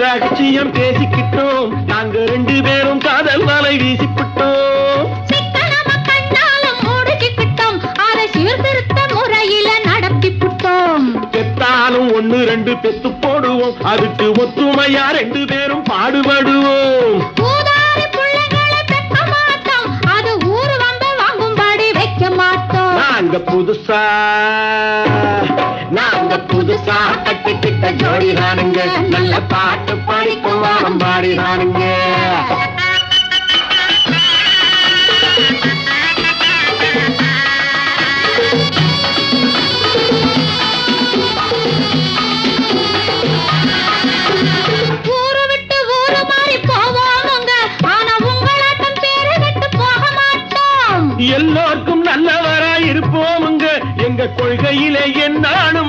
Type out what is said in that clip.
ரகசியம் பேசிக்கிட்டோம், நாங்க 2 பேரும் காதல் வலை வீசிக்கிட்டோம். சிக்கனமா கண்ணாலும் முடிச்சுக்கிட்டோம், அதை சீர்திருத்த முறையில நடத்திவிட்டோம். பெத்தாலும் 1 2 பெத்து போடுவோம், அதுக்கு ஒத்துமையா 2 பேரும் பாடுபடுவோம். ஊதாரி பிள்ளைகளை பெக்க மாட்டோம், அது ஊரு வந்து வாங்கும்படி வைக்க மாட்டோம். நாங்க புதுசா கட்டிக்கிட்ட ஜோடி தானுங்க, நல்ல பாட்டு படிக்கும் வாரம் பாடி தானுங்க. ஊரு விட்டு ஊரு மாறி போவோமுங்க, ஆனா உங்களாட்டம் பேரு விட்டு போக மாட்டோம். எல்லோருக்கும் நல்லவரா இருப்போமுங்க, எங்க கொள்கையிலே என்னாலும்